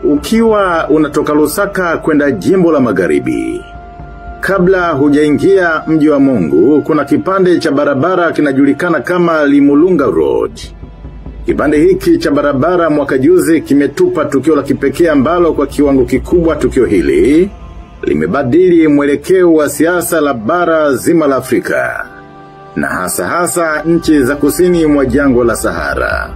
Ukiwa unatoka Lusaka kwenda jimbo la Magharibi, kabla hujaingia mji wa Mungu, kuna kipande cha barabara kinajulikana kama Limulunga Road. Kipande hiki cha barabara mwaka juzi kimetupa tukio la kipekee ambalo kwa kiwango kikubwa tukio hili limebadili mwelekeo wa siasa la bara zima la Afrika, na hasa nchi za kusini mwa jangwa la Sahara.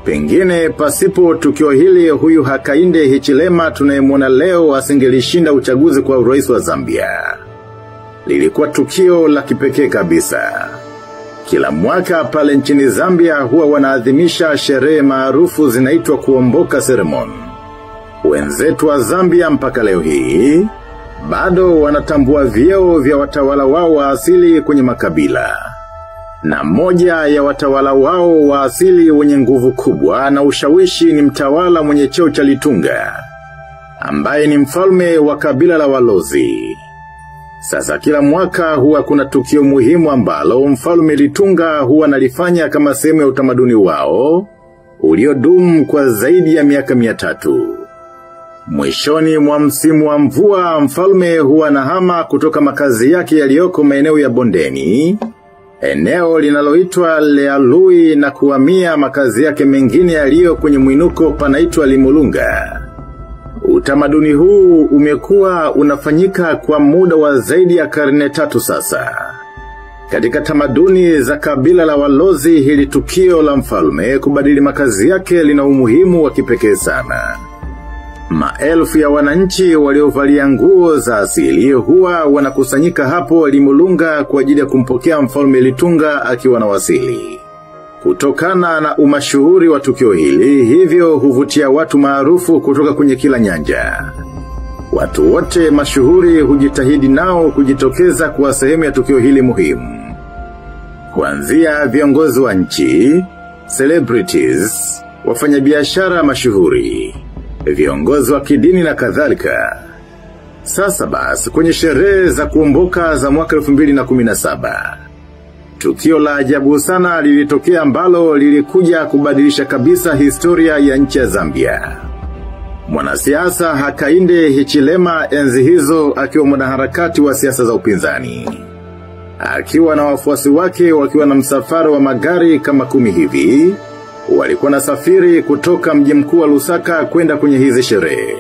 Pengine pasipo tukio hili huyu Hakainde Hichilema tunayemwona leo asingelishinda uchaguzi kwa urais wa Zambia. Lilikuwa tukio la kipekee kabisa. Kila mwaka pale nchini Zambia huwa wanaadhimisha sherehe maarufu zinaitwa kuomboka ceremony. Wenzetu wa Zambia mpaka leo hii bado wanatambua vyeo vya watawala wao wa asili kwenye makabila. Na moja ya watawala wao wa asili wenye nguvu kubwa na ushawishi ni mtawala mwenye cheo cha Litunga, ambaye ni mfalme wa kabila la Walozi. Sasa kila mwaka huwa kuna tukio muhimu ambalo mfalme Litunga huwa analifanya kama sehemu ya utamaduni wao, uliodumu kwa zaidi ya miaka 300. Mwishoni mwa msimu wa mvua mfalme huwa anahama kutoka makazi yake yaliyoko maeneo ya bondeni, eneo linaloitwa Lealui, na kuhamia makazi yake mengine yaliyo kwenye mwinuko panaitwa Limulunga. Utamaduni huu umekuwa unafanyika kwa muda wa zaidi ya karne 3 sasa. Katika tamaduni za kabila la Walozi, hili tukio la mfalme kubadili makazi yake lina umuhimu wa kipekee sana. Maelfu ya wananchi waliovalia nguo za asili huwa wanakusanyika hapo Limulunga kwa ajili ya kumpokea mfalme Litunga akiwa na wasili. Kutokana na umashuhuri wa tukio hili, hivyo huvutia watu maarufu kutoka kwenye kila nyanja. Watu wote mashuhuri hujitahidi nao kujitokeza kwa sehemu ya tukio hili muhimu. Kuanzia viongozi wa nchi, celebrities, wafanyabiashara mashuhuri, viongozi wa kidini na kadhalika. Sasa basi kwenye sherehe za kuomboka za mwaka 2017, tukio la ajabu sana lilitokea ambalo lilikuja kubadilisha kabisa historia ya nchi ya Zambia. Mwanasiasa Hakainde Hichilema enzi hizo akiwa mwanaharakati wa siasa za upinzani, akiwa na wafuasi wake wakiwa na msafara wa magari kama 10 hivi, walikuwa na safiri kutoka mji mkuu wa Lusaka kwenda kwenye hizi sherehe.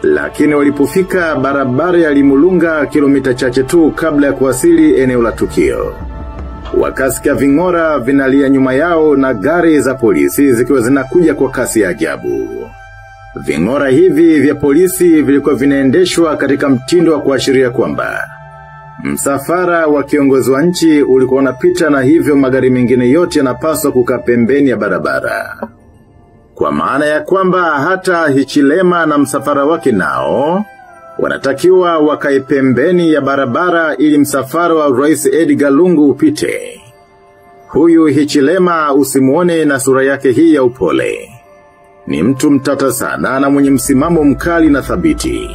Lakini walipofika barabara ya Limulunga kilomita chache tu kabla ya kuwasili eneo la tukio, wakasikia ving'ora vinalia nyuma yao na gari za polisi zikiwa zinakuja kwa kasi ya ajabu. Ving'ora hivi vya polisi vilikuwa vinaendeshwa katika mtindo wa kuashiria kwamba msafara wa kiongozi wa nchi ulikuwa unapita, na hivyo magari mengine yote yanapaswa kukaa pembeni ya barabara. Kwa maana ya kwamba hata Hichilema na msafara wake nao wanatakiwa wakae pembeni ya barabara ili msafara wa Rais Edgar Lungu upite. Huyu Hichilema usimuone na sura yake hii ya upole. Ni mtu mtata sana na mwenye msimamo mkali na thabiti.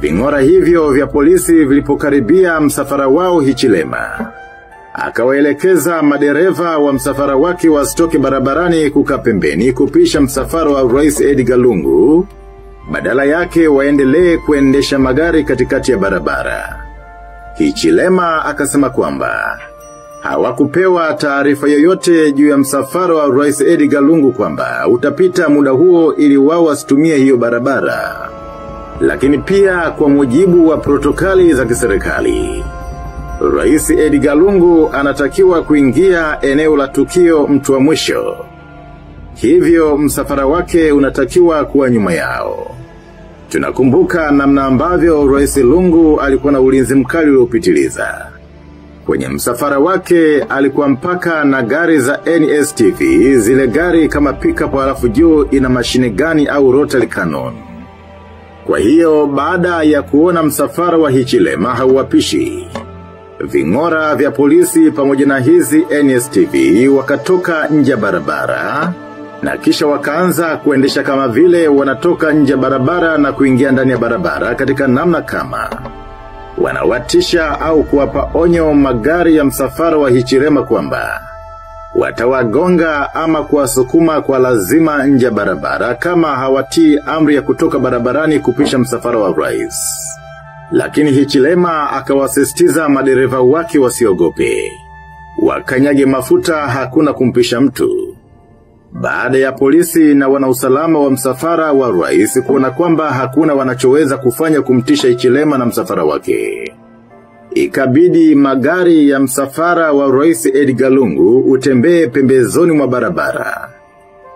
Ving'ora hivyo vya polisi vilipokaribia msafara wao Hichilema, akawaelekeza madereva wa msafara wake wasitoke barabarani kukaa pembeni kupisha msafara wa Rais Edgar Lungu, badala yake waendelee kuendesha magari katikati ya barabara. Hichilema akasema kwamba hawakupewa taarifa yoyote juu ya msafara wa Rais Edgar Lungu kwamba utapita muda huo ili wao wasitumie hiyo barabara. Lakini pia kwa mujibu wa protokali za kiserikali, Rais Edgar Lungu anatakiwa kuingia eneo la tukio mtu wa mwisho. Hivyo msafara wake unatakiwa kuwa nyuma yao. Tunakumbuka namna ambavyo Rais Lungu alikuwa na ulinzi mkali uliopitiliza. Kwenye msafara wake alikuwa mpaka na gari za NSTV, zile gari kama pickup halafu juu ina mashine gani au rotary cannon. Kwa hiyo baada ya kuona msafara wa Hichilema hauwapishi, ving'ora vya polisi pamoja na hizi NSTV wakatoka nje barabara, na kisha wakaanza kuendesha kama vile wanatoka nje barabara na kuingia ndani ya barabara katika namna kama wanawatisha au kuwapa onyo magari ya msafara wa Hichilema kwamba watawagonga ama kuwasukuma kwa lazima nje barabara kama hawatii amri ya kutoka barabarani kupisha msafara wa rais. Lakini Hichilema akawasisitiza madereva wake wasiogope. Wakanyage mafuta, hakuna kumpisha mtu. Baada ya polisi na wanausalama wa msafara wa rais kuona kwamba hakuna wanachoweza kufanya kumtisha Hichilema na msafara wake, ikabidi magari ya msafara wa rais Edgar Lungu utembee pembezoni mwa barabara.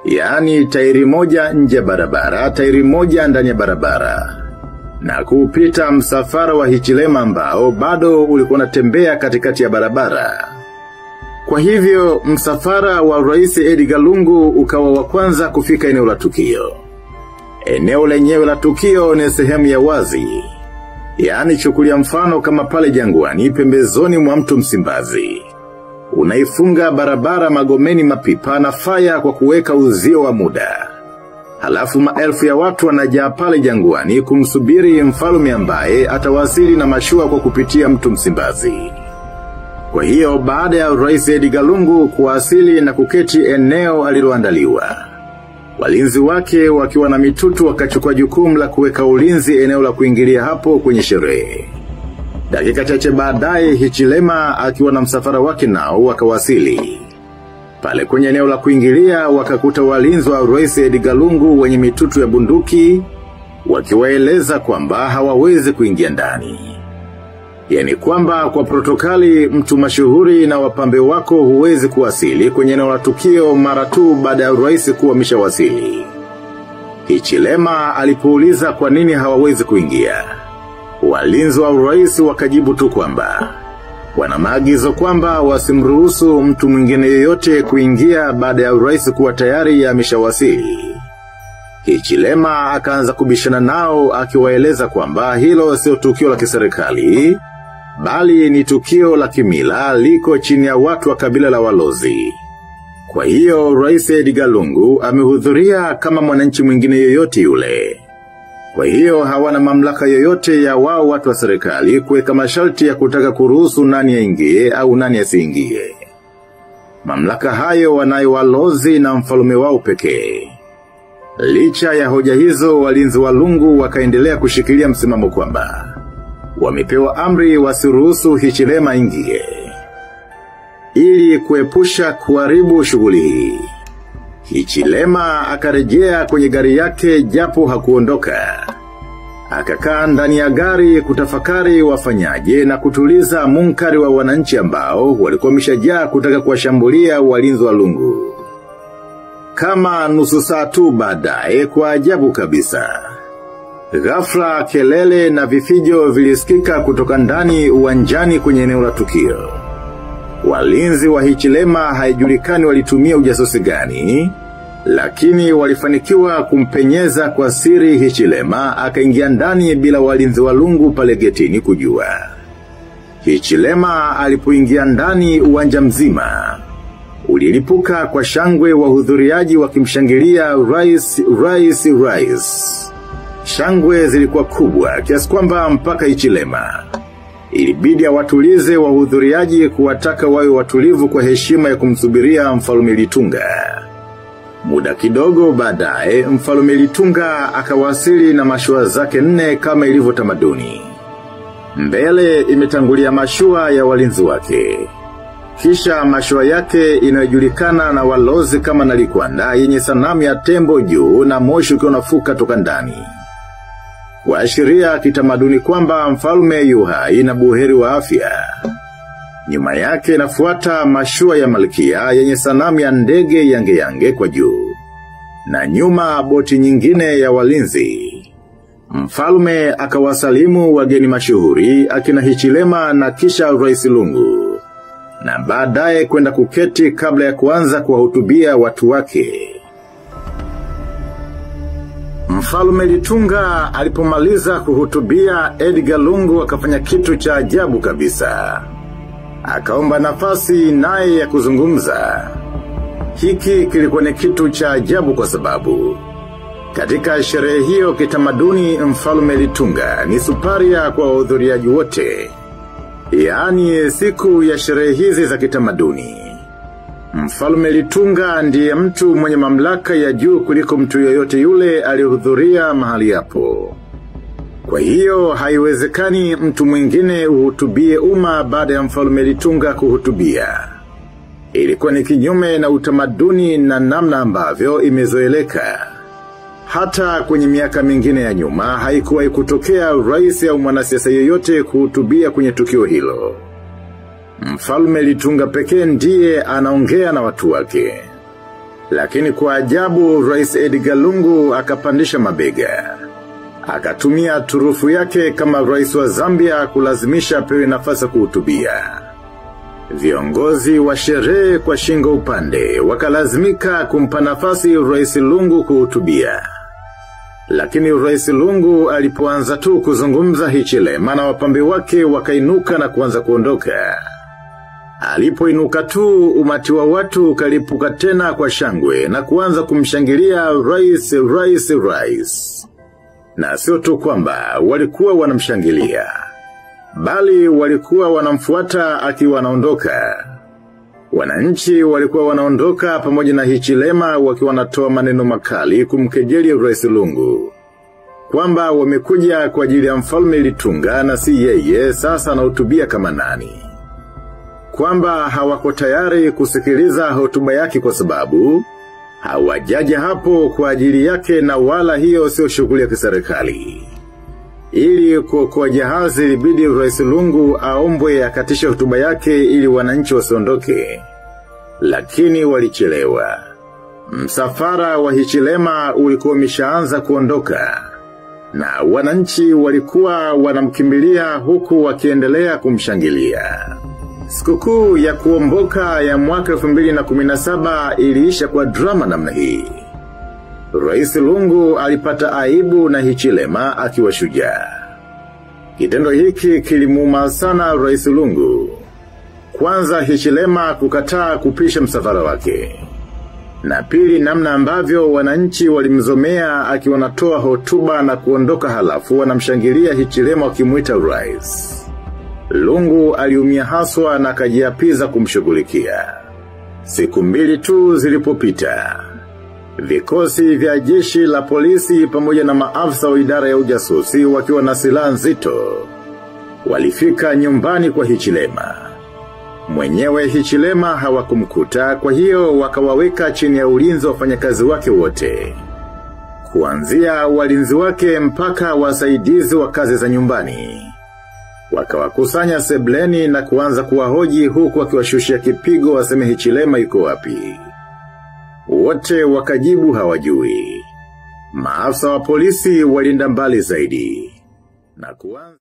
Yaani tairi moja nje barabara, tairi moja ndani ya barabara. Na kupita msafara wa Hichilema ambao bado ulikuwa unatembea katikati ya barabara. Kwa hivyo msafara wa rais Edgar Lungu ukawa wa kwanza kufika eneo la tukio. Eneo lenyewe la tukio ni sehemu ya wazi. Yaani chukulia mfano kama pale Jangwani pembezoni mwa mto Msimbazi. Unaifunga barabara Magomeni mapipa na faya kwa kuweka uzio wa muda. Halafu maelfu ya watu wanajaa pale Jangwani kumsubiri mfalme ambaye atawasili na mashua kwa kupitia mto Msimbazi. Kwa hiyo baada ya rais Edgar Lungu kuwasili na kuketi eneo aliloandaliwa, walinzi wake wakiwa na mitutu wakachukua jukumu la kuweka ulinzi eneo la kuingilia hapo kwenye sherehe. Dakika chache baadaye Hichilema akiwa na msafara wake nao wakawasili. Pale kwenye eneo la kuingilia wakakuta walinzi wa rais Edgar Lungu wenye mitutu ya bunduki, wakiwaeleza kwamba hawawezi kuingia ndani. Yani kwamba kwa protokali mtu mashuhuri na wapambe wako huwezi kuwasili kwenye eneo la tukio mara tu baada ya rais kuwa ameshawasili. Hichilema alipouliza kwa nini hawawezi kuingia, walinzi wa rais wakajibu tu kwamba wana maagizo kwamba wasimruhusu mtu mwingine yeyote kuingia baada ya rais kuwa tayari ameshawasili. Hichilema akaanza kubishana nao akiwaeleza kwamba hilo sio tukio la kiserikali, bali ni tukio la kimila liko chini ya watu wa kabila la Walozi. Kwa hiyo rais Edgar Lungu amehudhuria kama mwananchi mwingine yoyote yule. Kwa hiyo hawana mamlaka yoyote ya wao watu wa serikali kuweka masharti ya kutaka kuruhusu nani aingie au nani asiingie. Mamlaka hayo wanayo Walozi na mfalme wao pekee. Licha ya hoja hizo, walinzi wa Lungu wakaendelea kushikilia msimamo kwamba wamepewa amri wasiruhusu Hichilema ingie, ili kuepusha kuharibu shughuli hii. Hichilema akarejea kwenye gari yake japo hakuondoka. Akakaa ndani ya gari kutafakari wafanyaje na kutuliza munkari wa wananchi ambao walikuwa wameshajaa kutaka kuwashambulia walinzi wa Lungu. Kama nusu saa tu baadaye, kwa ajabu kabisa, ghafla kelele na vifijo vilisikika kutoka ndani uwanjani kwenye eneo la tukio. Walinzi wa Hichilema haijulikani walitumia ujasusi gani, lakini walifanikiwa kumpenyeza kwa siri Hichilema akaingia ndani bila walinzi wa Lungu pale getini kujua. Hichilema alipoingia ndani, uwanja mzima ulilipuka kwa shangwe, wahudhuriaji wakimshangilia rais. Shangwe zilikuwa kubwa kiasi kwamba mpaka Hichilema ilibidi watulize wahudhuriaji kuwataka wawe watulivu kwa heshima ya kumsubiria mfalme Litunga. Muda kidogo baadaye mfalme Litunga akawasili na mashua zake 4 kama ilivyo tamaduni. Mbele imetangulia mashua ya walinzi wake. Kisha mashua yake inayojulikana na Walozi kama Nalikwanda yenye sanamu ya tembo juu na moshi ukiwa unafuka toka ndani, kuashiria kitamaduni kwamba mfalme yu hai na buheri wa afya. Nyuma yake inafuata mashua ya Malkia yenye sanamu ya ndege yange kwa juu, na nyuma boti nyingine ya walinzi. Mfalme akawasalimu wageni mashuhuri akina Hichilema na kisha rais Lungu, na baadaye kwenda kuketi kabla ya kuanza kuwahutubia watu wake. Mfalme Litunga alipomaliza kuhutubia, Edgar Lungu akafanya kitu cha ajabu kabisa. Akaomba nafasi naye ya kuzungumza. Hiki kilikuwa ni kitu cha ajabu kwa sababu katika sherehe hiyo kitamaduni mfalme Litunga ni suparia kwa wahudhuriaji wote. Yaani siku ya sherehe hizi za kitamaduni, Mfalme Litunga ndiye mtu mwenye mamlaka ya juu kuliko mtu yoyote yule aliyehudhuria mahali hapo. Kwa hiyo haiwezekani mtu mwingine uhutubie umma baada ya Mfalme Litunga kuhutubia. Ilikuwa ni kinyume na utamaduni na namna ambavyo imezoeleka. Hata kwenye miaka mingine ya nyuma haikuwahi kutokea rais au mwanasiasa yeyote kuhutubia kwenye tukio hilo. Mfalme Litunga pekee ndiye anaongea na watu wake. Lakini kwa ajabu Rais Edgar Lungu akapandisha mabega. Akatumia turufu yake kama rais wa Zambia kulazimisha apewe nafasi ya kuhutubia. Viongozi wa sherehe kwa shingo upande wakalazimika kumpa nafasi Rais Lungu kuhutubia. Lakini Rais Lungu alipoanza tu kuzungumza Hichilema na wapambe wake wakainuka na kuanza kuondoka. Alipoinuka tu umati wa watu ukalipuka tena kwa shangwe na kuanza kumshangilia rais. Na sio tu kwamba walikuwa wanamshangilia, bali walikuwa wanamfuata akiwa anaondoka. Wananchi walikuwa wanaondoka pamoja na Hichilema wakiwa wanatoa maneno makali kumkejeli Rais Lungu, kwamba wamekuja kwa ajili ya Mfalme Litunga na si yeye sasa anahutubia kama nani. Kwamba hawako tayari kusikiliza hotuba yake kwa sababu hawajaja hapo kwa ajili yake na wala hiyo sio shughuli ya kiserikali. Ili kuokoa jahazi ilibidi Rais Lungu aombwe akatisha hotuba yake ili wananchi wasiondoke. Lakini walichelewa. Msafara wa Hichilema ulikuwa umeshaanza kuondoka. Na wananchi walikuwa wanamkimbilia huku wakiendelea kumshangilia. Sikukuu ya kuomboka ya mwaka 2017 iliisha kwa drama namna hii. Rais Lungu alipata aibu na Hichilema akiwa shujaa. Kitendo hiki kilimuuma sana Rais Lungu. Kwanza Hichilema kukataa kupisha msafara wake. Na pili namna ambavyo wananchi walimzomea akiwa anatoa hotuba na kuondoka halafu wanamshangilia Hichilema wakimuita rais. Lungu aliumia haswa na akajiapiza kumshughulikia. Siku 2 tu zilipopita, vikosi vya jeshi la polisi pamoja na maafisa wa idara ya ujasusi wakiwa na silaha nzito walifika nyumbani kwa Hichilema. Mwenyewe Hichilema hawakumkuta, kwa hiyo wakawaweka chini ya ulinzi wa wafanyakazi wake wote. Kuanzia walinzi wake mpaka wasaidizi wa kazi za nyumbani. Wakawakusanya sebleni na kuanza kuwahoji huku wakiwashushia kipigo waseme Hichilema yuko wapi. Wote wakajibu hawajui. Maafisa wa polisi walinda mbali zaidi. Na kuanza